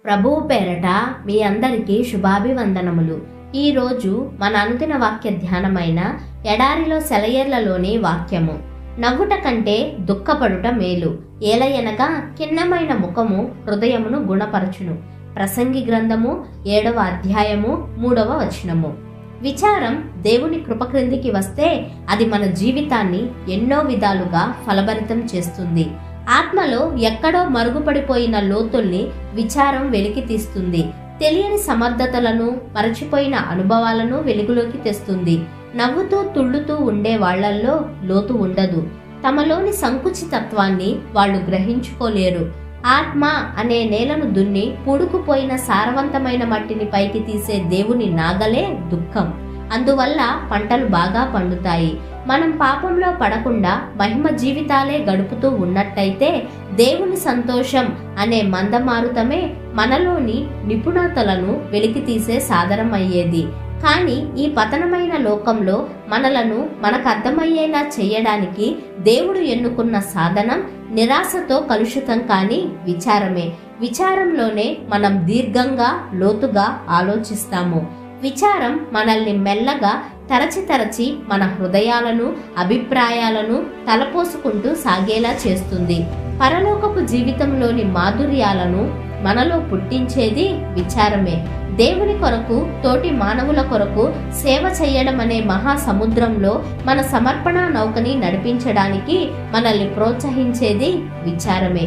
ప్రభువు పేరట మీ అందరికీ శుభాభివందనములు. ఈరోజు మన అనుదిన వాక్య ధ్యానమైన ఎడారిలో సెలయేర్లలోని వాక్యము. నవ్వుట కంటే దుఃఖపడుట మేలు, ఏలయనగా కిన్నమైన ముఖము హృదయమును గుణపరచును. ప్రసంగి గ్రంథము 7వ అధ్యాయము 3వ వచనము. విచారం దేవుని కృప క్రిందికి వస్తే అది మన జీవితాన్ని ఎన్నో విధాలుగా ఫలభరితం చేస్తుంది. ఆత్మలో ఎక్కడో మరుగుపడిపోయిన లోతుల్ని విచారం వెలికి తీస్తుంది. తెలియని సమర్థతలను, మరచిపోయిన అనుభవాలను వెలుగులోకి తెస్తుంది. నవ్వుతూ తుళ్ళుతూ ఉండే వాళ్లల్లో లోతు ఉండదు. తమలోని సంకుచితత్వాన్ని వాళ్ళు గ్రహించుకోలేరు. ఆత్మ అనే నేలను దున్ని పూడుకుపోయిన సారవంతమైన మట్టిని పైకి తీసే దేవుని నాగలే దుఃఖం. అందువల్ల పంటలు బాగా పండుతాయి. మనం పాపంలో పడకుండా మహిమ జీవితాలే గడుపుతూ ఉన్నట్టయితే దేవుని సంతోషం అనే మందమారుతమే మనలోని నిపుణతలను వెలికి తీసే సాధనం అయ్యేది. కానీ ఈ పతనమైన లోకంలో మనలను మనకు అర్థమయ్యేలా చేయడానికి దేవుడు ఎన్నుకున్న సాధనం నిరాశతో కలుషితం కాని విచారమే. విచారంలోనే మనం దీర్ఘంగా లోతుగా ఆలోచిస్తాము. విచారం మనల్ని మెల్లగా తరచి మన హృదయాలను, అభిప్రాయాలను తలపోసుకుంటూ సాగేలా చేస్తుంది. పరలోకపు జీవితంలోని మాధుర్యాలను మనలో పుట్టించేది విచారమే. దేవుని కొరకు, తోటి మానవుల కొరకు సేవ చేయడం అనే మహాసముద్రంలో మన సమర్పణ నౌకని నడిపించడానికి మనల్ని ప్రోత్సహించేది విచారమే.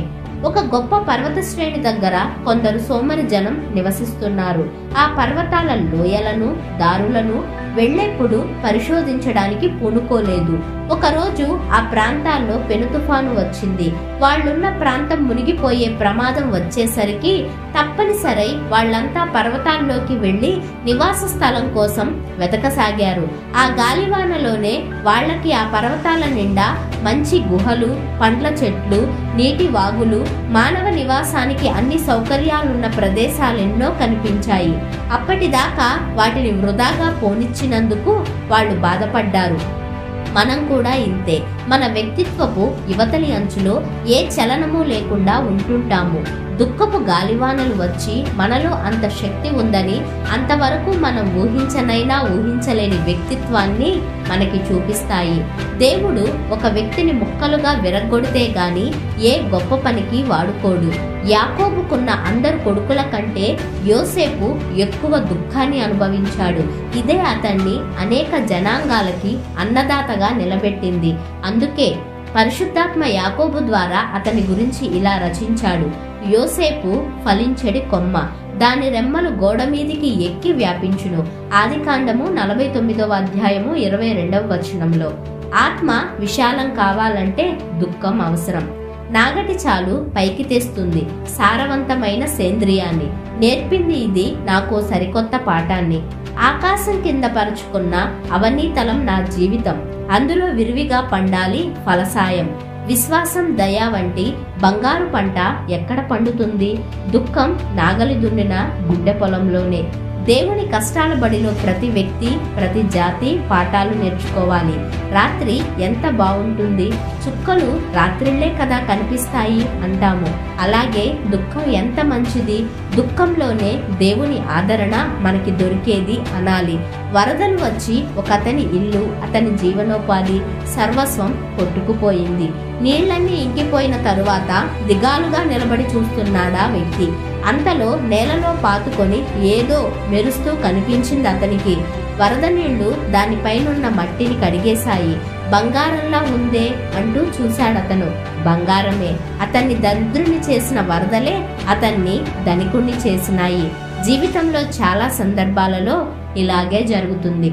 ఒక గొప్ప పర్వత శ్రేణి దగ్గర కొందరు సోమరి జనం నివసిస్తున్నారు. ఆ పర్వతాల లోయలను, దారులను వెళ్ళేప్పుడు పరిశోధించడానికి పూనుకోలేదు. ఒకరోజు ఆ ప్రాంతాల్లో పెను తుఫాను వచ్చింది. వాళ్ళున్న ప్రాంతం మునిగిపోయే ప్రమాదం వచ్చేసరికి తప్పనిసరి వాళ్ళంతా పర్వతాల్లోకి వెళ్లి నివాస స్థలం కోసం వెతకసాగారు. ఆ గాలివానలోనే వాళ్ళకి ఆ పర్వతాల నిండా మంచి గుహలు, పండ్ల చెట్లు, నీటి వాగులు, మానవ నివాసానికి అన్ని సౌకర్యాలున్న ప్రదేశాలెన్నో కనిపించాయి. అప్పటిదాకా వాటిని వృధాగా పోనిచ్చినందుకు వాళ్ళు బాధపడ్డారు. మనం కూడా ఇంతే. మన వ్యక్తిత్వపు యువతలి అంచులో ఏ చలనము లేకుండా ఉంటుంటాము. దుఃఖపు గాలివానలు వచ్చి మనలో అంత శక్తి ఉందని, అంతవరకు మనం ఊహించలేని వ్యక్తిత్వాన్ని మనకి చూపిస్తాయి. దేవుడు ఒక వ్యక్తిని ముక్కలుగా విరగ్గొడితే గాని ఏ గొప్ప పనికి వాడుకోడు. యాకోబుకున్న అందరు కొడుకుల కంటే యోసేపు ఎక్కువ దుఃఖాన్ని అనుభవించాడు. ఇదే అతన్ని అనేక జనాంగాలకి అన్నదాతగా నిలబెట్టింది. అందుకే పరిశుద్ధాత్మ యాకోబు ద్వారా అతని గురించి ఇలా రచించాడు: యోసేపు ఫలించెడి కొమ్మ, దాని రెమ్మలు గోడ మీదికి ఎక్కి వ్యాపించును. ఆదికాండము 49వ అధ్యాయము 22వ వచనంలో. ఆత్మ విశాలం కావాలంటే దుఃఖం అవసరం. నాగటి చాలు పైకి తెస్తుంది సారవంతమైన సేంద్రియాన్ని. నేర్పింది ఇది నాకో సరికొత్త పాఠాన్ని. ఆకాశం కింద పరుచుకున్న అవనీతలం నా జీవితం, అందులో విరివిగా పండాలి ఫలసాయం. విశ్వాసం, దయ వంటి బంగారు పంట ఎక్కడ పండుతుంది? దుఃఖం నాగలి దున్నిన గుడ్డె పొలంలోనే. దేవుని కష్టాల బడిలో ప్రతి వ్యక్తి, ప్రతి జాతి పాఠాలు నేర్చుకోవాలి. రాత్రి ఎంత బాగుంటుంది, చుక్కలు రాత్రిళ్లే కదా కనిపిస్తాయి అంటాము. అలాగే దుఃఖం ఎంత మంచిది, దుఃఖంలోనే దేవుని ఆదరణ మనకి దొరికేది అనాలి. వరదలు వచ్చి ఒక అతని ఇల్లు, అతని జీవనోపాధి, సర్వస్వం కొట్టుకుపోయింది. నీళ్లన్నీ ఇంకిపోయిన తరువాత దిగాలుగా నిలబడి చూస్తున్నాడా వ్యక్తి. అంతలో నేలలో పాతుకొని ఏదో మెరుస్తూ కనిపించింది అతనికి. వరద నీళ్లు దానిపైనున్న మట్టిని కడిగేశాయి. బంగారంలా ఉందే అంటూ చూశాడతను. బంగారమే. అతన్ని దరిద్రుని చేసిన వరదలే అతన్ని ధనికుణ్ణి చేసినాయి. జీవితంలో చాలా సందర్భాలలో ఇలాగే జరుగుతుంది.